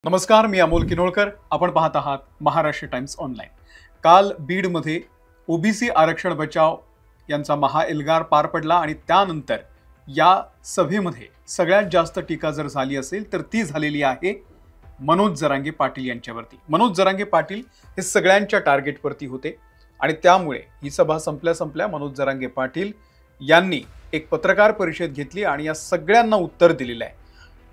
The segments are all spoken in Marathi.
नमस्कार, मी अमोल किनोळकर. आपण पाहत आहात महाराष्ट्र टाइम्स ऑनलाईन. काल बीडमध्ये ओबीसी आरक्षण बचाव यांचा महाएल्गार पार पडला आणि त्यानंतर या सभेमध्ये सगळ्यात जास्त टीका जर झाली असेल तर ती झालेली आहे मनोज जरांगे पाटील यांच्यावरती. मनोज जरांगे पाटील हे सगळ्यांच्या टार्गेटवरती होते आणि त्यामुळे ही सभा संपल्या मनोज जरांगे पाटील यांनी एक पत्रकार परिषद घेतली आणि या सगळ्यांना उत्तर दिलेलं आहे.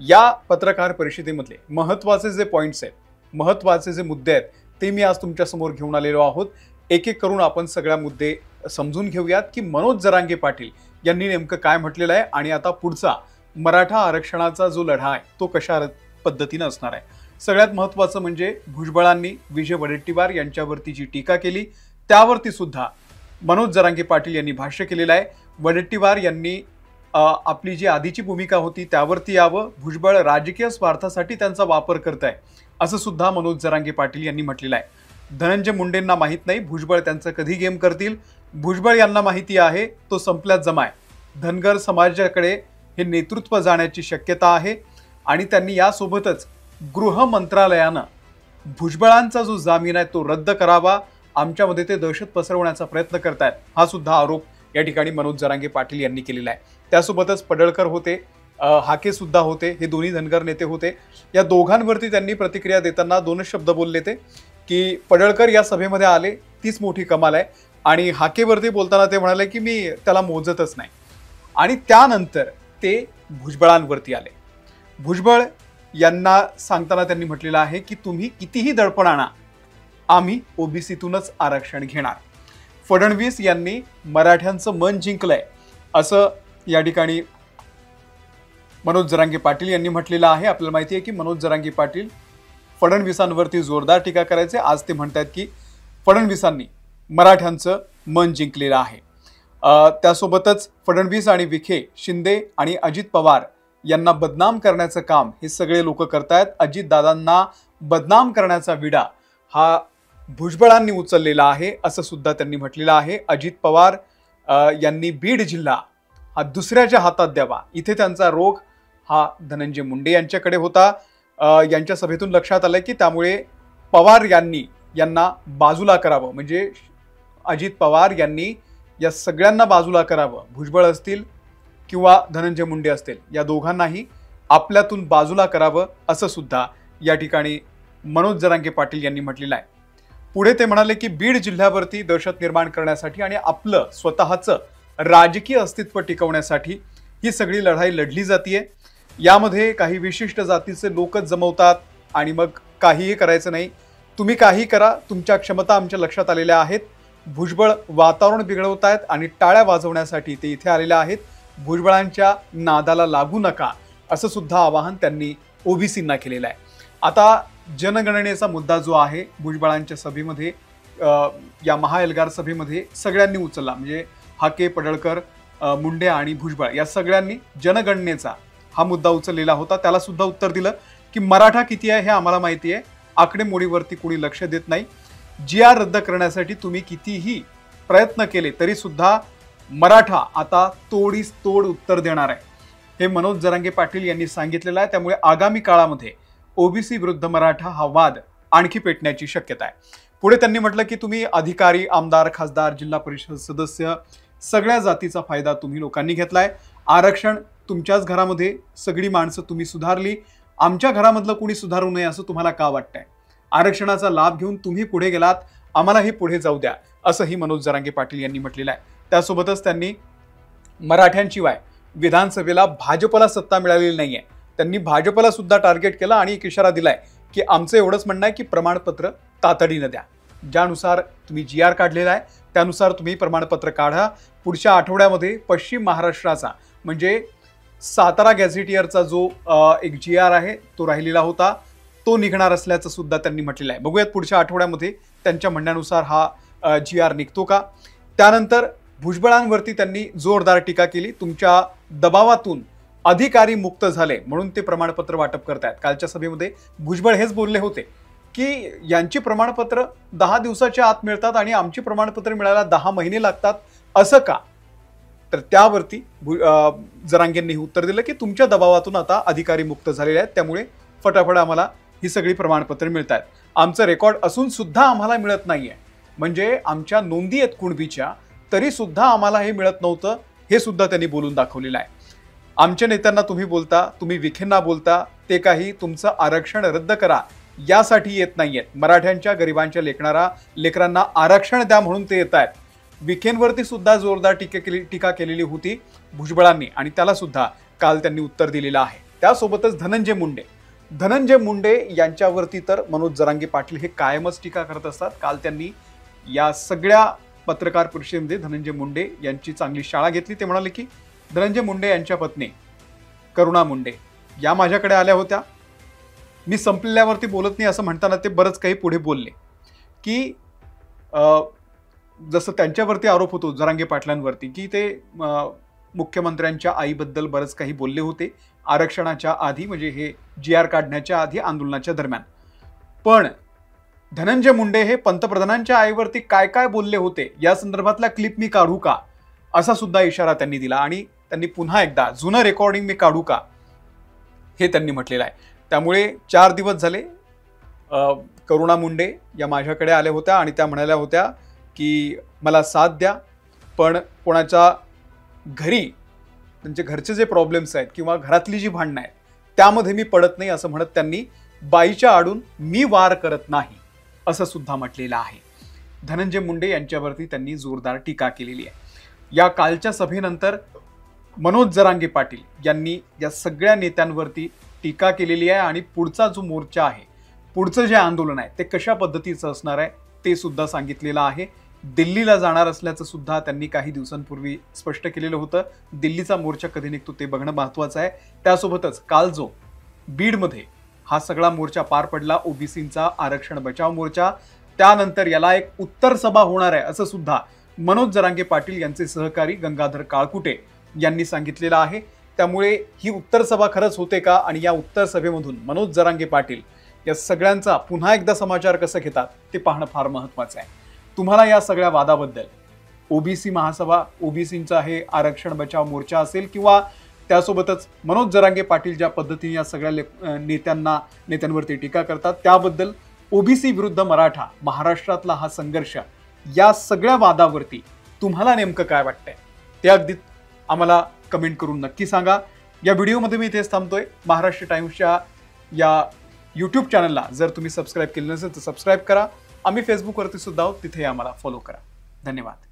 या पत्रकार परिषदेमधले महत्त्वाचे जे पॉइंट्स आहेत, महत्त्वाचे जे मुद्दे आहेत ते मी आज तुमच्या समोर घेऊन आलेलो आहोत. एक एक करून आपण सगळ्या मुद्दे समजून घेऊयात की मनोज जरांगे पाटील यांनी नेमकं काय म्हटलेलं आहे आणि आता पुढचा मराठा आरक्षणाचा जो लढा आहे तो कशा पद्धतीनं असणार आहे. सगळ्यात महत्त्वाचं म्हणजे भुजबळांनी विजय वडेट्टीवार यांच्यावरती जी टीका केली त्यावरती सुद्धा मनोज जरांगे पाटील यांनी भाष्य केलेलं आहे. वडेट्टीवार यांनी आपली जी आधीची भूमिका होती त्यावरती यावं, भुजबळ राजकीय स्वार्थासाठी त्यांचा वापर करत आहे असं सुद्धा मनोज जरांगे पाटील यांनी म्हटलेलं आहे. धनंजय मुंडेंना माहीत नाही भुजबळ त्यांचं कधी गेम करतील. भुजबळ यांना माहिती आहे तो संपल्यात जमाय. धनगर समाजाकडे हे नेतृत्व जाण्याची शक्यता आहे आणि त्यांनी यासोबतच गृह मंत्रालयानं भुजबळांचा जो जामीन आहे तो रद्द करावा. आमच्यामध्ये ते दहशत पसरवण्याचा प्रयत्न करतायत हा सुद्धा आरोप या ठिकाणी मनोज जरांगे पाटील यांनी केलेला आहे. त्यासोबतच पडळकर होते, हाके सुद्धा होते, हे दोन्ही धनगर नेते होते. या दोघांवरती त्यांनी प्रतिक्रिया देताना दोनच शब्द बोलले ते की पडळकर या सभेमध्ये आले तीच मोठी कमाल आहे आणि हाकेवरती बोलताना ते म्हणाले की मी त्याला मोजतच नाही. आणि त्यानंतर ते भुजबळांवरती आले. भुजबळ यांना सांगताना त्यांनी म्हटलेलं आहे की तुम्ही कितीही दडपण आणा, आम्ही ओबीसीतूनच आरक्षण घेणार. फडणवीस यांनी मराठ्यांचं मन जिंकलंय असं या ठिकाणी मनोज जरांगे पाटील यांनी म्हटलेलं आहे. आपल्याला माहिती आहे की मनोज जरांगे पाटील फडणवीसांवरती जोरदार टीका करायचे. आज ते म्हणतात की फडणवीसांनी मराठ्यांचं मन जिंकलेलं आहे. त्यासोबतच फडणवीस आणि विखे, शिंदे आणि अजित पवार यांना बदनाम करण्याचं काम हे सगळे लोक करतायत. अजितदादांना बदनाम करण्याचा विडा हा भुजबळांनी उचललेला आहे असं सुद्धा त्यांनी म्हटलेलं आहे. अजित पवार यांनी बीड जिल्हा हा दुसऱ्याच्या हातात द्यावा, इथे त्यांचा रोग हा धनंजय मुंडे यांच्याकडे होता. यांच्या सभेतून लक्षात आलं की त्यामुळे पवार यांना बाजूला करावं, म्हणजे अजित पवार यांनी या सगळ्यांना बाजूला करावं. भुजबळ असतील किंवा धनंजय मुंडे असतील या दोघांनाही आपल्यातून बाजूला करावं असं सुद्धा या ठिकाणी मनोज जरांगे पाटील यांनी म्हटलेलं आहे. पुढे ते म्हणाले की बीड जिल्ह्यावरती दहशत निर्माण करण्यासाठी आणि आपलं स्वतःचं राजकीय अस्तित्व टिकवण्यासाठी ही सगळी लढाई लढली जातीये. यामध्ये काही विशिष्ट जातीचे लोकच जमवतात आणि मग काहीही करायचं नाही. तुम्ही काही करा, तुमच्या क्षमता आमच्या लक्षात आलेल्या आहेत. भुजबळ वातावरण बिघडवत आहेत आणि टाळ्या वाजवण्यासाठी ते इथे आलेले आहेत. भुजबळांच्या नादाला लागू नका असं सुद्धा आवाहन त्यांनी ओबीसींना केलेलं आहे. आता जनगणनेचा मुद्दा जो आहे भुजबळांच्या सभेमध्ये, या महाएल्गार सभेमध्ये सगळ्यांनी उचलला, म्हणजे हाके, पडळकर, मुंडे आणि भुजबळ या सगळ्यांनी जनगणनेचा हा मुद्दा उचललेला होता. त्याला सुद्धा उत्तर दिलं की मराठा किती आहे हे आम्हाला माहिती आहे, आकडेमोडीवरती कोणी लक्ष देत नाही. GR रद्द करण्यासाठी तुम्ही कितीही प्रयत्न केले तरी सुद्धा मराठा आता तोडीस तोड उत्तर देणार आहे, हे मनोज जरांगे पाटील यांनी सांगितलेलं आहे. त्यामुळे आगामी काळामध्ये ओबीसी विरुद्ध मराठा हा वाद आणखी पेटण्याची शक्यता आहे. पुढे त्यांनी म्हटलं की तुम्ही अधिकारी, आमदार, खासदार, जिल्हा परिषद सदस्य सगळ्या जातीचा फायदा तुम्ही लोकांनी घेतलाय. आरक्षण तुमच्याच घरामध्ये सगळी माणसं तुम्ही सुधारली, आमच्या घरामधलं कोणी सुधारू नये असं तुम्हाला का वाटतंय? आरक्षणाचा लाभ घेऊन तुम्ही पुढे गेलात, आम्हालाही पुढे जाऊ द्या असंही मनोज जरांगे पाटील यांनी म्हटलेलं आहे. त्यासोबतच त्यांनी मराठ्यांशिवाय विधानसभेला भाजपला सत्ता मिळालेली नाहीये. त्यांनी भाजपला सुद्धा टार्गेट केलं आणि एक इशारा दिलाय की आमचं एवढंच म्हणणं आहे की प्रमाणपत्र तातडीनं द्या. ज्यानुसार तुम्ही GR काढलेला आहे त्यानुसार तुम्ही प्रमाणपत्र काढा. पुढच्या आठवड्यामध्ये पश्चिम महाराष्ट्राचा म्हणजे सातारा गॅझेटियरचा जो एक GR आहे तो राहिलेला होता तो निघणार असल्याचं सुद्धा त्यांनी म्हटलेलं आहे. बघूयात पुढच्या आठवड्यामध्ये त्यांच्या म्हणण्यानुसार हा GR निघतो का. त्यानंतर भुजबळांवरती त्यांनी जोरदार टीका केली. तुमच्या दबावातून अधिकारी मुक्त झाले म्हणून ते प्रमाणपत्र वाटप करतायत. कालच्या सभेमध्ये भुजबळ हेच बोलले होते की यांची प्रमाणपत्र 10 दिवसाच्या आत मिळतात आणि आमची प्रमाणपत्र मिळायला 10 महिने लागतात असं का. तर त्यावरती जरांगेंनी उत्तर दिलं की तुमच्या दबावातून आता अधिकारी मुक्त झालेले आहेत, त्यामुळे फटाफट आम्हाला ही सगळी प्रमाणपत्र मिळत आहेत. आमचं रेकॉर्ड असून सुद्धा आम्हाला मिळत नाहीये. म्हणजे आमच्या नोंदी आहेत कुणबीच्या, तरी सुद्धा आम्हाला हे मिळत नव्हतं, हे सुद्धा त्यांनी बोलून दाखवलेलं आहे. आमच्या नेत्यांना तुम्ही बोलता, तुम्ही विखेंना बोलता, ते काही तुमचं आरक्षण रद्द करा यासाठी येत नाहीयेत. मराठ्यांच्या गरिबांच्या लेकरांना आरक्षण द्या म्हणून ते येत आहेत. विखेंवरती सुद्धा जोरदार टीका केलेली होती भुजबळांनी आणि त्याला सुद्धा काल त्यांनी उत्तर दिलेलं आहे. त्यासोबतच धनंजय मुंडे यांच्यावरती तर मनोज जरांगे पाटील हे कायमच टीका करत असतात. काल त्यांनी या सगळ्या पत्रकार परिषदेमध्ये धनंजय मुंडे यांची चांगली शाळा घेतली. ते म्हणाले की धनंजय मुंडे यांच्या पत्नी करुणा मुंडे या माझ्याकडे आल्या होत्या. मी संपलेल्यावरती बोलत नाही असं म्हणताना ते बरंच काही पुढे बोलले की जसं त्यांच्यावरती आरोप होतो जरांगे पाटलांवरती की ते मुख्यमंत्र्यांच्या आईबद्दल बरंच काही बोलले होते आरक्षणाच्या आधी, म्हणजे हे GR काढण्याच्या आधी आंदोलनाच्या दरम्यान. पण धनंजय मुंडे हे पंतप्रधानांच्या आईवरती काय काय बोलले होते या संदर्भातला क्लिप मी काढू का असा सुद्धा इशारा त्यांनी दिला आणि त्यांनी पुन्हा एकदा जुनं रेकॉर्डिंग मी काढू का हे त्यांनी म्हटलेलं आहे. त्यामुळे 4 दिवस झाले करुणा मुंडे या माझ्याकडे आल्या होत्या आणि त्या म्हणाल्या होत्या की मला साथ द्या, पण कोणाच्या घरी त्यांचे घरचे जे प्रॉब्लेम्स आहेत किंवा घरातली जी भांडणं आहेत त्यामध्ये मी पडत नाही असं म्हणत त्यांनी बाईच्या आडून मी वार करत नाही असं सुद्धा म्हटलेलं आहे. धनंजय मुंडे यांच्यावरती त्यांनी जोरदार टीका केलेली आहे. या कालच्या सभेनंतर मनोज जरांगे पाटील यांनी या सगळ्या नेत्यांवरती टीका केलेली आहे आणि पुढचा जो मोर्चा आहे, पुढचं जे आंदोलन आहे ते कशा पद्धतीचं असणार आहे ते सुद्धा सांगितलेलं आहे. दिल्लीला जाणार असल्याचं सुद्धा त्यांनी काही दिवसांपूर्वी स्पष्ट केलेलं होतं. दिल्लीचा मोर्चा कधी निघतो ते बघणं महत्त्वाचं आहे. त्यासोबतच काल जो बीडमध्ये हा सगळा मोर्चा पार पडला, ओबीसींचा आरक्षण बचाव मोर्चा, त्यानंतर याला एक उत्तर सभा होणार आहे असं सुद्धा मनोज जरांगे पाटील यांचे सहकारी गंगाधर काळकुटे यांनी सांगितलेलं आहे. त्यामुळे ही उत्तर सभा खरंच होते का आणि या उत्तर सभेमधून मनोज जरांगे पाटील या सगळ्यांचा पुन्हा एकदा समाचार कसं घेतात ते पाहणं फार महत्त्वाचं आहे. तुम्हाला या सगळ्या वादाबद्दल ओबीसी महासभा, ओबीसींचा हे आरक्षण बचाव मोर्चा असेल किंवा त्यासोबतच मनोज जरांगे पाटील ज्या पद्धतीने या सगळ्या नेत्यांवरती टीका करतात त्याबद्दल, ओबीसी विरुद्ध मराठा महाराष्ट्रातला हा संघर्ष, या सगळ्या वादावरती तुम्हाला नेमकं काय वाटतंय ते अगदी आम्हाला कमेंट करून नक्की सांगा. या व्हिडिओमध्ये मी इथेच थांबतोय. महाराष्ट्र टाइम्सच्या या यूट्यूब चॅनलला जर तुम्ही सबस्क्राईब केलं नसेल तर सबस्क्राईब करा. आम्ही फेसबुकवरती सुद्धा आहोत, तिथे आम्हाला फॉलो करा. धन्यवाद.